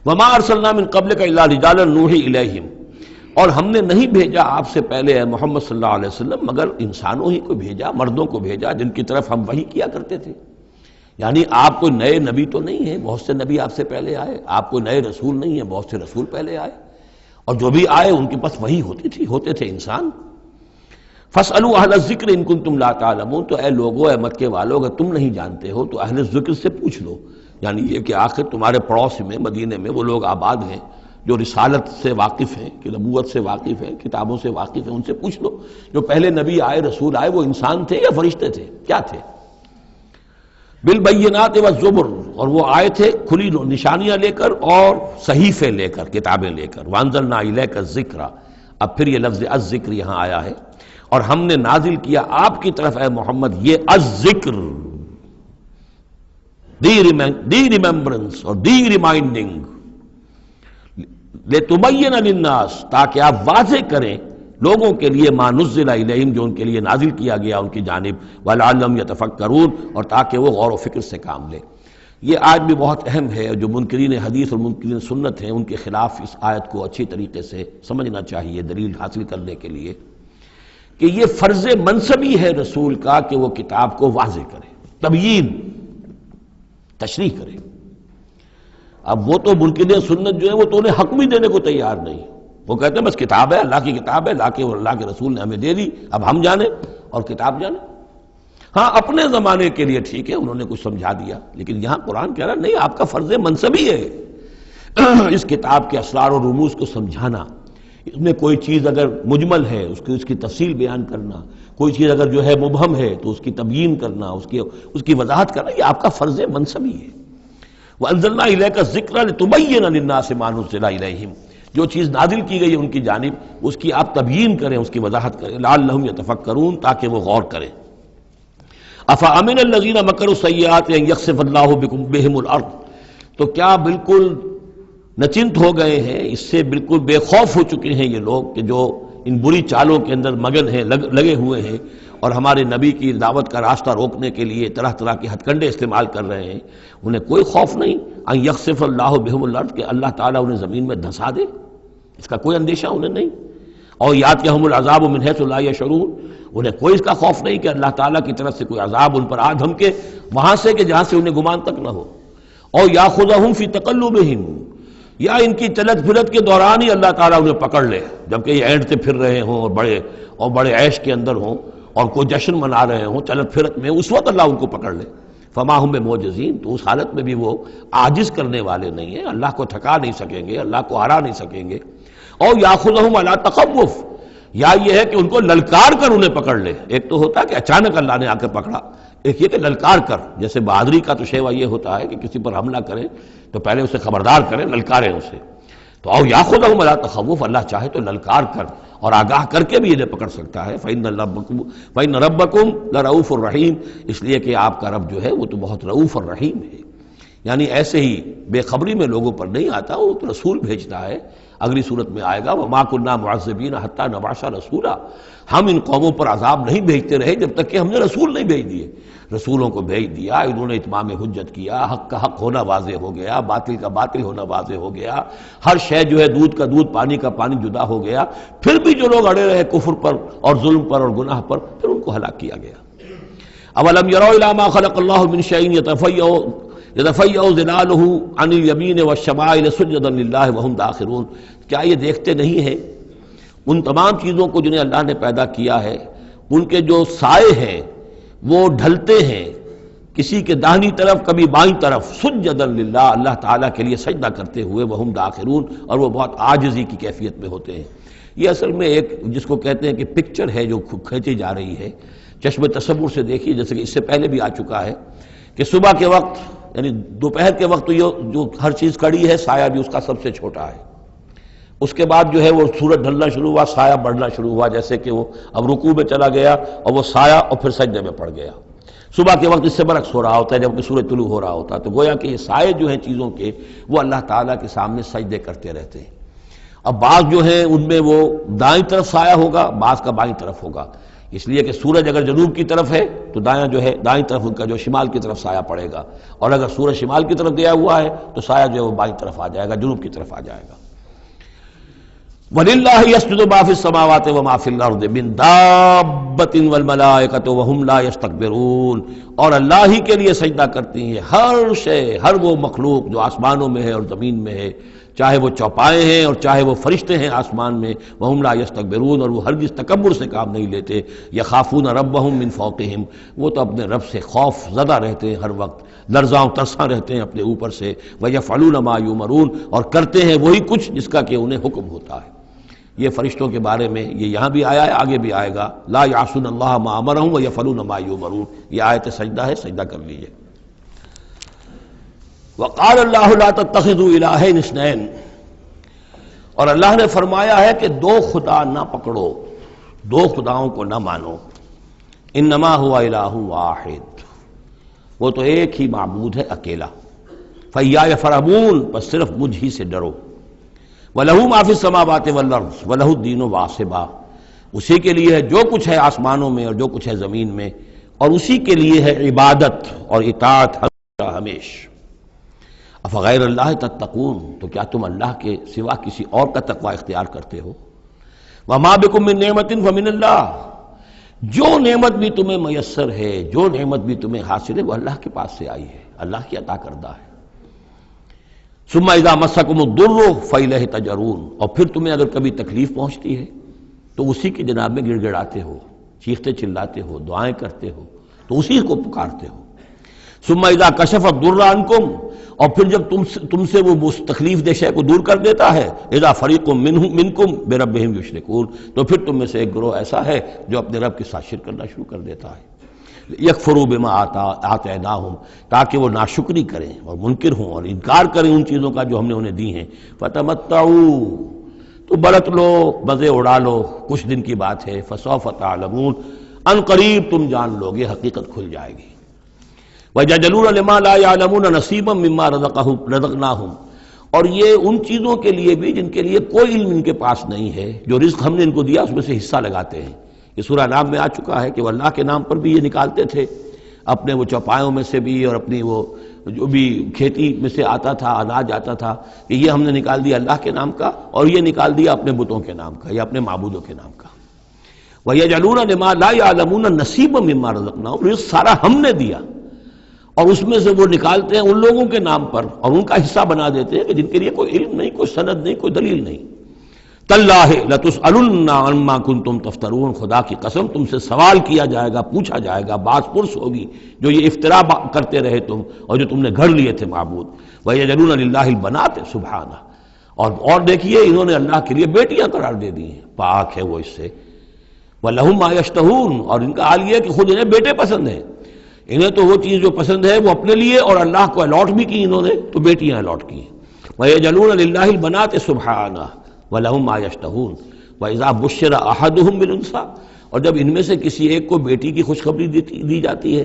وما ارسلنا من قبلک الا رجالا نوحی الیہم، اور ہم نے نہیں بھیجا آپ سے پہلے اے محمد صلی اللہ علیہ وسلم مگر انسانوں ہی کو بھیجا، مردوں کو بھیجا جن کی طرف ہم وحی کیا کرتے تھے۔ یعنی آپ کوئی نئے نبی تو نہیں ہیں، بہت سے نبی آپ سے پہلے آئے، آپ کوئی نئے رسول نہیں ہیں، بہت سے رسول پہلے آئے، اور جو بھی آئے ان کے پاس وحی ہوتے تھے انسان۔ فاسألوا اہل الذکر ان کنتم لا تعلمون، تو اے لوگو، اے مکے والو، اگر تم نہیں جانتے ہو تو اہل ذکر سے پوچھ لو، یعنی یہ کہ آخر تمہارے پڑوس میں مدینے میں وہ لوگ آباد ہیں جو رسالت سے واقف ہیں، کہ نبوت سے واقف ہیں، کتابوں سے واقف ہیں، ان سے پوچھ لو جو پہلے نبی آئے، رسول آئے، وہ انسان تھے یا فرشتے تھے، کیا تھے؟ بالبینات والزبر، اور وہ آئے تھے کھلی نشانیاں لے کر اور صحیفے لے کر، کتابیں لے کر۔ وانزلنا الیک الذکر، اب پھر یہ لفظ الذکر یہاں آیا ہے، اور ہم نے نازل کیا آپ کی طرف اے محمد یہ الذکر، دی ریممبرنس اور دی ریمائنڈنگ، لتبین للناس، تاکہ آپ واضح کریں لوگوں کے لیے ما نزل الیہم، جو ان کے لیے نازل کیا گیا ان کی جانب، ولعلہم یتفکرون، اور تاکہ وہ غور و فکر سے کام لیں۔ یہ آیت بھی بہت اہم ہے، جو منکرین حدیث اور منکرین سنت ہیں ان کے خلاف اس آیت کو اچھی طریقے سے سمجھنا چاہیے دلیل حاصل کرنے کے لیے، کہ یہ فرض منصبی ہے رسول کا کہ وہ کتاب کو واضح کرے، تبیین، تشریح کرے۔ اب وہ تو منکرین سنت جو ہے وہ تو انہیں حق بھی دینے کو تیار نہیں، وہ کہتے ہیں بس کتاب ہے، اللہ کی کتاب ہے، اللہ کے رسول نے ہمیں دے دی، اب ہم جانیں اور کتاب جانیں۔ ہاں اپنے زمانے کے لیے ٹھیک ہے، انہوں نے کچھ سمجھا دیا، لیکن یہاں قرآن کہہ رہا نہیں، آپ کا فرض منصبی ہے اس کتاب کے اسرار و رموز کو سمجھانا، اس میں کوئی چیز اگر مجمل ہے اس کی تفصیل بیان کرنا، کوئی چیز اگر جو ہے مبہم ہے تو اس کی تبیین کرنا، اس کی وضاحت کرنا، یہ آپ کا فرض منصبی ہے۔ وَأَنزَلْنَا إِلَيْكَ الذِّكْرَ لِتُبَيِّنَ لِلنَّاسِ مَا نُزِّلَ إِلَيْهِمْ، جو چیز نازل کی گئی ان کی جانب اس کی آپ تبیین کریں، اس کی وضاحت کریں، لعلہم یتفکرون، تاکہ وہ غور کریں۔ افامن الذین مکروا السیئات ان یخسف اللہ بہم الارض، تو کیا بالکل نچنت ہو گئے ہیں، اس سے بالکل بے خوف ہو چکے ہیں یہ لوگ کہ جو ان بری چالوں کے اندر مگن ہیں، لگے ہوئے ہیں، اور ہمارے نبی کی دعوت کا راستہ روکنے کے لیے طرح طرح کے ہتھ کنڈے استعمال کر رہے ہیں، انہیں کوئی خوف نہیں ان یخسف اللہ بہم الارض، کہ اللہ تعالیٰ انہیں زمین میں دھسا دے، اس کا کوئی اندیشہ انہیں نہیں، اور یاتیہم العذاب من حیث لا یشعرون، انہیں کوئی اس کا خوف نہیں کہ اللہ تعالیٰ کی طرف سے کوئی عذاب ان پر آ دھمکے وہاں سے کہ جہاں سے انہیں گمان تک نہ ہو، اور یاخذہم فی تقلبہم، یا ان کی چلت پھرت کے دوران ہی اللہ تعالیٰ انہیں پکڑ لے، جبکہ یہ اینٹتے پھر رہے ہوں اور بڑے عیش کے اندر ہوں اور کوئی جشن منا رہے ہوں چلت پھرت میں، اس وقت اللہ ان کو پکڑ لے، فما ہم بمعجزین، تو اس حالت میں بھی وہ عاجز کرنے والے نہیں ہیں، اللہ کو تھکا نہیں سکیں گے، اللہ کو ہرا نہیں سکیں گے۔ اور یاخذہم علی تخوف، یا یہ ہے کہ ان کو للکار کر انہیں پکڑ لے، ایک تو ہوتا ہے کہ اچانک اللہ نے آ کے پکڑا، ایک یہ کہ للکار کر، جیسے بہادری کا تو شیوا یہ ہوتا ہے کہ کسی پر حملہ کریں تو پہلے اسے خبردار کریں، للکاریں اسے، تو او یاخذہم علی تخوف، اللہ چاہے تو للکار کر اور آگاہ کر کے بھی انہیں پکڑ سکتا ہے۔ فإن ربکم لرؤوف الرحیم، اس لیے کہ آپ کا رب جو ہے وہ تو بہت رؤوف اور رحیم ہے، یعنی ایسے ہی بے خبری میں لوگوں پر نہیں آتا، وہ تو رسول بھیجتا ہے۔ اگلی صورت میں آئے گا وما كنا معذبین حتی نبعث رسولا، ہم ان قوموں پر عذاب نہیں بھیجتے رہے جب تک کہ ہم نے رسول نہیں بھیج دیے، رسولوں کو بھیج دیا، انہوں نے اتمام حجت کیا، حق کا حق ہونا واضح ہو گیا، باطل کا باطل ہونا واضح ہو گیا، ہر شے جو ہے دودھ کا دودھ پانی کا پانی جدا ہو گیا، پھر بھی جو لوگ اڑے رہے کفر پر اور ظلم پر اور گناہ پر، پھر ان کو ہلاک کیا گیا۔ اولم يروا الى ما خلق الله من شيء يتفيأ ظلاله عن اليمين والشمائل سجدا لله وهم داخرون، کیا یہ دیکھتے نہیں ہیں ان تمام چیزوں کو جنہیں اللہ نے پیدا کیا ہے، ان کے جو سائے ہیں وہ ڈھلتے ہیں کسی کے داہنی طرف کبھی بائیں طرف، سجدا للہ، اللہ تعالیٰ کے لیے سجدہ کرتے ہوئے، وهم داخرون، اور وہ بہت عاجزی کی کیفیت میں ہوتے ہیں۔ یہ اصل میں ایک جس کو کہتے ہیں کہ پکچر ہے جو کھینچی جا رہی ہے، چشم تصور سے دیکھیے، جیسے کہ اس سے پہلے بھی آ چکا ہے کہ صبح کے وقت یعنی دوپہر کے وقت یہ جو ہر چیز کھڑی ہے، سایہ بھی اس کا سب سے چھوٹا ہے، اس کے بعد جو ہے وہ سورج ڈھلنا شروع ہوا، سایہ بڑھنا شروع ہوا، جیسے کہ وہ اب رکوع میں چلا گیا اور وہ سایہ اور پھر سجدے میں پڑ گیا۔ صبح کے وقت اس سے برعکس ہو رہا ہوتا ہے جبکہ سورج طلوع ہو رہا ہوتا ہے، تو گویا کہ یہ سائے جو ہیں چیزوں کے وہ اللہ تعالیٰ کے سامنے سجدے کرتے رہتے ہیں۔ اب بعض جو ہیں ان میں وہ دائیں طرف سایہ ہوگا، بعض کا بائیں طرف ہوگا، اس لیے کہ سورج اگر جنوب کی طرف ہے تو دایاں جو ہے دائیں طرف ان کا جو شمال کی طرف سایہ پڑے گا، اور اگر سورج شمال کی طرف گیا ہوا ہے تو سایہ جو ہے وہ بائیں طرف آ جائے گا، جنوب کی طرف آ جائے گا۔ وَلِلَّهِ يَسْجُدُ مَا فِي السَّمَاوَاتِ وَمَا فِي الْأَرْضِ مِن دَابَّةٍ وَالْمَلَائِكَةُ وَهُمْ لَا يَسْتَكْبِرُونَ، اور اللہ ہی کے لیے سجدہ کرتی ہیں ہر شے، ہر وہ مخلوق جو آسمانوں میں ہے اور زمین میں ہے، چاہے وہ چوپائے ہیں اور چاہے وہ فرشتے ہیں آسمان میں، وَهُمْ لَا يَسْتَكْبِرُونَ، اور وہ ہرگز تکبر سے کام نہیں لیتے۔ يَخَافُونَ رَبَّهُم مِّن فَوْقِهِمْ، وہ تو اپنے رب سے خوف زدہ رہتے ہیں، ہر وقت لرزاں ترساں رہتے ہیں اپنے اوپر سے۔ وَيَفْعَلُونَ مَا يُؤْمَرُونَ، اور کرتے ہیں وہی کچھ جس کا کہ انہیں حکم ہوتا ہے۔ یہ فرشتوں کے بارے میں یہ یہاں بھی آیا ہے، آگے بھی آئے گا، لا یعصون اللہ ما امرہم ویفعلون ما یؤمرون، یہ آیت سجدہ ہے، سجدہ کر لیجئے۔ وقال اللہ لا تتخذوا الہین اثنین، اور اللہ نے فرمایا ہے کہ دو خدا نہ پکڑو، دو خداؤں کو نہ مانو، انما هو الہ واحد، وہ تو ایک ہی معبود ہے اکیلا، فایایا فرحبون، بس صرف مجھ ہی سے ڈرو۔ وَلَهُ مَا فِي السَّمَاوَاتِ وَالْأَرْضِ وَلَهُ الدِّينُ وَاصِبًا، اسی کے لیے ہے جو کچھ ہے آسمانوں میں اور جو کچھ ہے زمین میں، اور اسی کے لیے ہے عبادت اور اطاعت ہمیشہ ہمیشہ۔ افغیر اللہ تتقون، تو کیا تم اللہ کے سوا کسی اور کا تقوی اختیار کرتے ہو؟ وَمَا بِكُم مِّن نِّعْمَةٍ فَمِنَ اللَّهِ، جو نعمت بھی تمہیں میسر ہے، جو نعمت بھی تمہیں حاصل ہے، وہ اللہ کے پاس سے آئی ہے، اللہ کی عطا کردہ ہے۔ ثم اذا مسکم الضر فالیہ تجرون، اور پھر تمہیں اگر کبھی تکلیف پہنچتی ہے تو اسی کی جناب میں گڑ گڑاتے ہو، چیختے چلاتے ہو، دعائیں کرتے ہو، تو اسی کو پکارتے ہو۔ ثم اذا کشف الضر عنکم، اور پھر جب تم سے وہ تکلیف دہ شے کو دور کر دیتا ہے، اذا فریق منکم بربہم یشرکون، تو پھر تم میں سے ایک گروہ ایسا ہے جو اپنے رب کے ساتھ شرک کرنا شروع کر دیتا ہے۔ یکفروا بما آتیناہم، تاکہ وہ ناشکری کریں اور منکر ہوں اور انکار کریں ان چیزوں کا جو ہم نے انہیں دی ہیں۔ فتمتعوا، تو برت لو، مزے اڑا لو، کچھ دن کی بات ہے۔ فسوف تعلمون، ان قریب تم جان لو گے، حقیقت کھل جائے گی۔ وَيَجْعَلُونَ لِمَا لَا يَعْلَمُونَ نَصِيبًا مِّمَّا رَزَقْنَاهُمْ، اور یہ ان چیزوں کے لیے بھی جن کے لیے کوئی علم ان کے پاس نہیں ہے، جو رزق ہم نے ان کو دیا اس میں سے حصہ لگاتے ہیں۔ یہ سورہ نام میں آ چکا ہے کہ وہ اللہ کے نام پر بھی یہ نکالتے تھے، اپنے وہ چوپایوں میں سے بھی اور اپنی وہ جو بھی کھیتی میں سے آتا تھا، اناج آتا تھا، کہ یہ ہم نے نکال دیا اللہ کے نام کا، اور یہ نکال دیا اپنے بتوں کے نام کا یا اپنے معبودوں کے نام کا۔ وَيَجْعَلُونَ لِمَا لَا يَعْلَمُونَ نَصِيبًا مِّمَّا رَزَقْنَاهُمْ، رزق سارا ہم نے دیا، اور اس میں سے وہ نکالتے ہیں ان لوگوں کے نام پر اور ان کا حصہ بنا دیتے ہیں کہ جن کے لیے کوئی علم نہیں، کوئی سند نہیں، کوئی دلیل نہیں۔ تاللہ لتسألن عما کنتم تفترون، خدا کی قسم تم سے سوال کیا جائے گا، پوچھا جائے گا، باز پرس ہوگی جو یہ افترا کرتے رہے تم اور جو تم نے گھڑ لیے تھے معبود۔ وَيَجْعَلُونَ لِلَّهِ الْبَنَاتِ سبحانہ، اور دیکھیے انہوں نے اللہ کے لیے بیٹیاں قرار دے دی ہیں، پاک ہے وہ اس سے۔ وَلَهُم مَّا يَشْتَهُونَ، اور ان کا حال یہ ہے کہ خود انہیں بیٹے پسند ہیں، انہیں تو وہ چیز جو پسند ہے وہ اپنے لیے اور اللہ کو الاٹ بھی کی انہوں نے، تو بیٹیاں الاٹ کی۔ وَيَجْعَلُونَ لِلَّهِ الْبَنَاتِ سبحانہ وَلَهُم مَّا يَشْتَهُونَ وَإِذَا بُشِّرَ أَحَدُهُم بِالْأُنثىٰ، اور جب ان میں سے کسی ایک کو بیٹی کی خوشخبری دی جاتی ہے،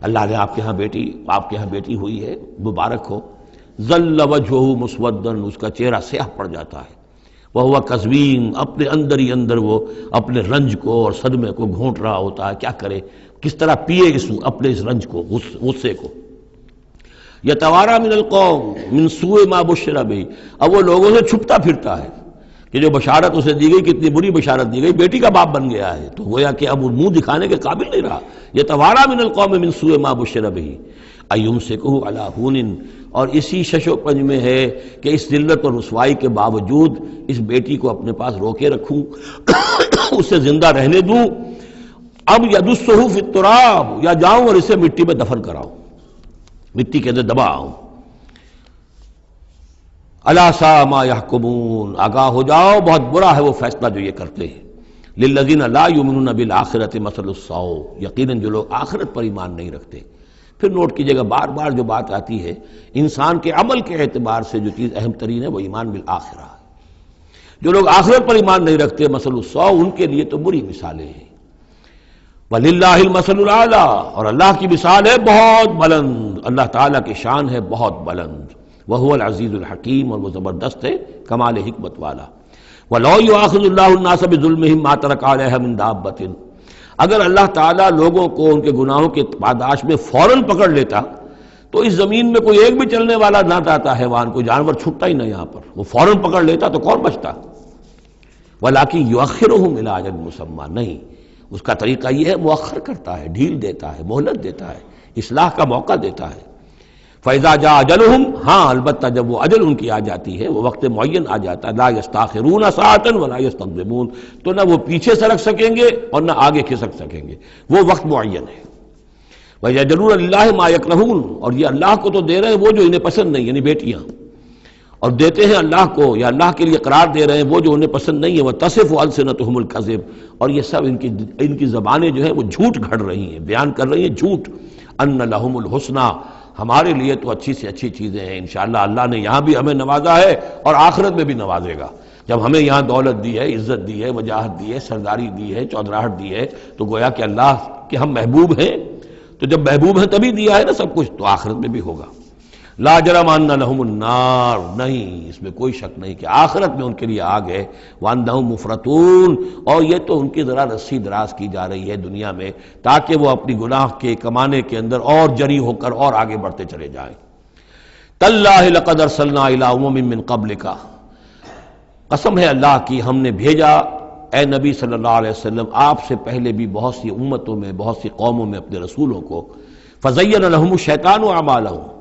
اللہ نے آپ کے ہاں بیٹی ہوئی ہے، مبارک ہو، ظَلَّ وَجْهُهُ مُسْوَدًّا، اس کا چہرہ سیاہ پڑ جاتا ہے، وَهُوَ كَظِيمٌ، اپنے اندر ہی اندر وہ اپنے رنج کو اور صدمے کو گھونٹ رہا ہوتا ہے، کیا کرے، کس طرح پیے اپنے اس رنج کو، غصے کو۔ یتوارا من القوم من سوء ما بشر به، اب وہ لوگوں سے چھپتا پھرتا ہے کہ جو بشارت اسے دی گئی کتنی بری بشارت دی گئی، بیٹی کا باپ بن گیا ہے، تو گویا کہ اب وہ منہ دکھانے کے قابل نہیں رہا۔ یتوارا من القوم من سوء ما بشر به ایمسکہ علی ہون، اور اسی شش و پنج میں ہے کہ اس ذلت اور رسوائی کے باوجود اس بیٹی کو اپنے پاس روکے رکھوں، اسے زندہ رہنے دوں، اب یدسہ فی التراب، یا جاؤں اور اسے مٹی میں دفن کراؤں، مٹی کے اندر دبا آؤں۔ الا ساء ما یحکمون، آگاہ ہو جاؤ بہت برا ہے وہ فیصلہ جو یہ کرتے ہیں۔ للذین لا یؤمنون بالآخرۃ مثل السوء، یقیناً جو لوگ آخرت پر ایمان نہیں رکھتے۔ پھر نوٹ کیجئے گا بار بار جو بات آتی ہے، انسان کے عمل کے اعتبار سے جو چیز اہم ترین ہے وہ ایمان بالآخرہ ہے۔ جو لوگ آخرت پر ایمان نہیں رکھتے مثل السوء، ان کے لیے تو بری مثالیں ہیں۔ وَلِلَّهِ الْمَثَلُ الْأَعْلَىٰ، اور اللہ کی مثال ہے بہت بلند، اللہ تعالیٰ کی شان ہے بہت بلند، وَهُوَ الْعَزِيزُ الْحَكِيمُ، اور وہ زبردست ہے کمال حکمت والا۔ وَلَوْ يُؤَاخِذُ اللَّهُ النَّاسَ بِظُلْمِهِمْ مَا تَرَكَ عَلَيْهَا مِن دَابَّةٍ، اگر اللہ تعالیٰ لوگوں کو ان کے گناہوں کے پاداش میں فوراً پکڑ لیتا تو اس زمین میں کوئی ایک بھی چلنے والا نہ رہتا، حیوان کوئی جانور چھٹتا ہی نہ یہاں پر، وہ فوراً پکڑ لیتا تو کون بچتا؟ وَلَٰكِن يُؤَخِّرُهُمْ إِلَىٰ أَجَلٍ مُّسَمًّى، نہیں، اس کا طریقہ یہ ہے مؤخر کرتا ہے، ڈھیل دیتا ہے، مہلت دیتا ہے، اصلاح کا موقع دیتا ہے۔ فَإِذَا جَاءَ أَجَلُهُمْ، ہاں البتہ جب وہ اجل ان کی آ جاتی ہے، وہ وقت معین آ جاتا ہے، لَا يَسْتَأْخِرُونَ سَاعَةً وَلَا يَسْتَقْدِمُونَ، تو نہ وہ پیچھے سرک سکیں گے اور نہ آگے کھسک سکیں گے، وہ وقت معین ہے۔ وَيَجْعَلُونَ لِلَّهِ مَا يَكْرَهُونَ، اور یہ اللہ کو تو دے رہے ہیں وہ جو انہیں پسند نہیں، یعنی بیٹیاں، اور دیتے ہیں اللہ کو یا اللہ کے لیے قرار دے رہے ہیں وہ جو انہیں پسند نہیں ہے، وَتَصِفُ أَلْسِنَتُهُمُ الْكَذِبَ، اور یہ سب ان کی زبانیں جو ہیں وہ جھوٹ گھڑ رہی ہیں، بیان کر رہی ہیں جھوٹ۔ أَنَّ لَهُمُ الْحُسْنَى، ہمارے لیے تو اچھی سے اچھی چیزیں ہیں، انشاءاللہ اللہ نے یہاں بھی ہمیں نوازا ہے اور آخرت میں بھی نوازے گا۔ جب ہمیں یہاں دولت دی ہے، عزت دی ہے، وجاہت دی ہے، سرداری دی ہے، چودراہٹ دی ہے، تو گویا کہ اللہ کے ہم محبوب ہیں، تو جب محبوب ہیں تبھی دیا ہے نا سب کچھ، تو آخرت میں بھی ہوگا۔ لا جرم ان لهم النار، نہیں اس میں کوئی شک نہیں کہ آخرت میں ان کے لیے آگ ہے۔ وانہم مفرطون، اور یہ تو ان کی ذرا رسی دراز کی جا رہی ہے دنیا میں تاکہ وہ اپنی گناہ کے کمانے کے اندر اور جری ہو کر اور آگے بڑھتے چلے جائیں۔ تاللہ لقد ارسلنا الی امم من قبلک، قسم ہے اللہ کی ہم نے بھیجا اے نبی صلی اللہ علیہ وسلم آپ سے پہلے بھی بہت سی امتوں میں، بہت سی قوموں میں اپنے رسولوں کو۔ فزین لهم الشیطان اعمالهم،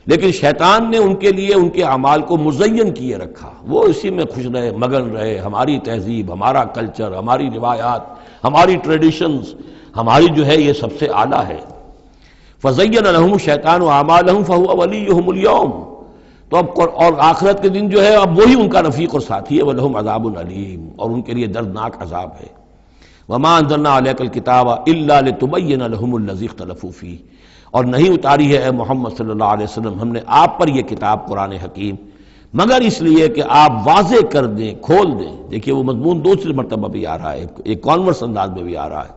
لیکن شیطان نے ان کے لیے ان کے اعمال کو مزین کیے رکھا، وہ اسی میں خوش رہے، مگن رہے، ہماری تہذیب، ہمارا کلچر، ہماری روایات، ہماری ٹریڈیشنز، ہماری جو ہے یہ سب سے اعلیٰ ہے۔ فزین لهم الشیطان اعمالهم فهو ولیہم اليوم، تو اب اور آخرت کے دن جو ہے اب وہی ان کا رفیق اور ساتھی ہے، وَلَهُمْ عَذَابٌ علیم، اور ان کے لیے دردناک عذاب ہے۔ وَمَا أَنزَلْنَا عَلَيْكَ الْكِتَابَ إِلَّا لِتُبَيِّنَ لَهُمُ الَّذِي اخْتَلَفُوا فِيهِ، اور نہیں اتاری ہے اے محمد صلی اللہ علیہ وسلم ہم نے آپ پر یہ کتاب قرآن حکیم مگر اس لیے کہ آپ واضح کر دیں، کھول دیں۔ دیکھیے وہ مضمون دوسری مرتبہ بھی آ رہا ہے، ایک کانورس انداز میں بھی آ رہا ہے،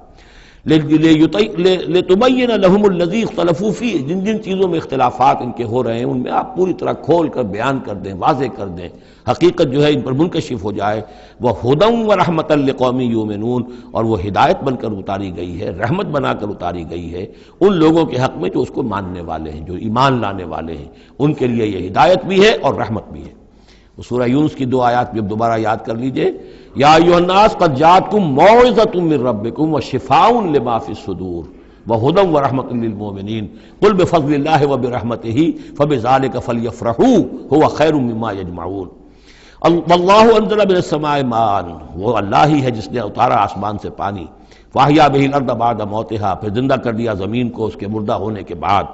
لِتُبَيِّنَ لَهُمُ الَّذِي اخْتَلَفُوا فِيهِ، جن جن چیزوں میں اختلافات ان کے ہو رہے ہیں ان میں آپ پوری طرح کھول کر بیان کر دیں، واضح کر دیں، حقیقت جو ہے ان پر منکشف ہو جائے۔ وَهُدًى وَرَحْمَةً لِقَوْمٍ يُؤْمِنُونَ، اور وہ ہدایت بن کر اتاری گئی ہے، رحمت بنا کر اتاری گئی ہے ان لوگوں کے حق میں جو اس کو ماننے والے ہیں، جو ایمان لانے والے ہیں، ان کے لیے یہ ہدایت بھی ہے اور رحمت بھی ہے۔ سورہ یونس کی 2 آیات بھی اب دوبارہ یاد کر لیجئے۔ یا ایھا الناس قد جاءتکم موعظۃ من ربکم وشفاء لما فی الصدور وہدی ورحمۃ للمؤمنین قل بفضل اللہ وبرحمتہ فبذلک فلیفرحوا ھو خیر مما یجمعون۔ واللہ انزل من السماء ماء، وہ اللہ ہی ہے جس نے اتارا آسمان سے پانی، فاحیا بہ الارض بعد موتہا، پھر زندہ کر دیا زمین کو اس کے مردہ ہونے کے بعد۔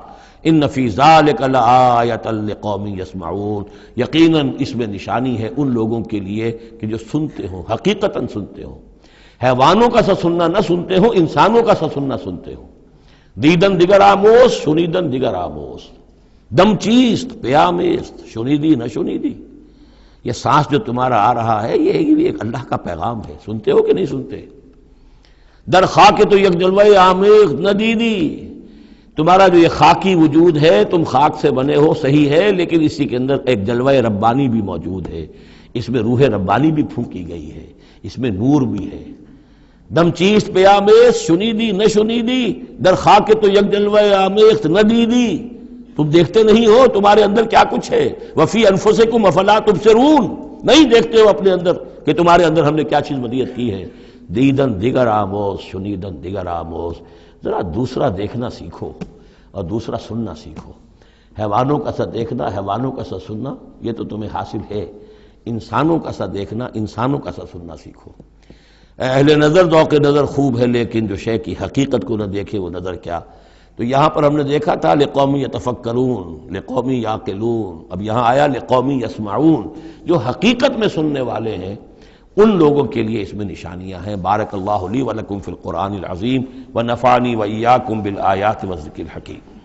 ان فی ذلک لآیۃ لقوم یسمعون، یقیناً اس میں نشانی ہے ان لوگوں کے لیے کہ جو سنتے ہوں، حقیقتاً سنتے ہوں، حیوانوں کا سا سننا نہ سنتے ہوں، انسانوں کا سا سننا سنتے ہوں۔ دیدن دیگر آموز، شنیدن دیگر آموز، دم چیست پیامیست، شنیدی نہ شنیدی۔ یہ سانس جو تمہارا آ رہا ہے یہ ایک اللہ کا پیغام ہے، سنتے ہو کہ نہیں سنتے؟ در خاک تو یک جلوہ آمیخ ندیدی، تمہارا جو یہ خاکی وجود ہے تم خاک سے بنے ہو صحیح ہے، لیکن اسی کے اندر ایک جلوہ ربانی بھی موجود ہے، اس میں روح ربانی بھی پھونکی گئی ہے، اس میں نور بھی ہے۔ دم چیست پیامیز شنیدی نہ شنیدی، در خاک تو یک جلوہ آمیخت ندیدی، تم دیکھتے نہیں ہو تمہارے اندر کیا کچھ ہے۔ وفی انفسکم افلا تبصرون، نہیں دیکھتے ہو اپنے اندر کہ تمہارے اندر ہم نے کیا چیز مدیت کی ہے۔ دیدن دیگر آموز، شنیدن دیگر آموز، ذرا دوسرا دیکھنا سیکھو اور دوسرا سننا سیکھو۔ حیوانوں کا سا دیکھنا، حیوانوں کا سا سننا یہ تو تمہیں حاصل ہے، انسانوں کا سا دیکھنا، انسانوں کا سا سننا سیکھو۔ اہل نظر ذوق نظر خوب ہے، لیکن جو شے کی حقیقت کو نہ دیکھے وہ نظر کیا۔ تو یہاں پر ہم نے دیکھا تھا لقوم یتفکرون، لقوم یعقلون، اب یہاں آیا لقوم یسمعون، جو حقیقت میں سننے والے ہیں ان لوگوں کے لیے اس میں نشانیاں ہیں۔ بارک اللہ لی ولکم فی القرآن العظیم ونفعنی وإیاکم بالآیات والذکر الحکیم۔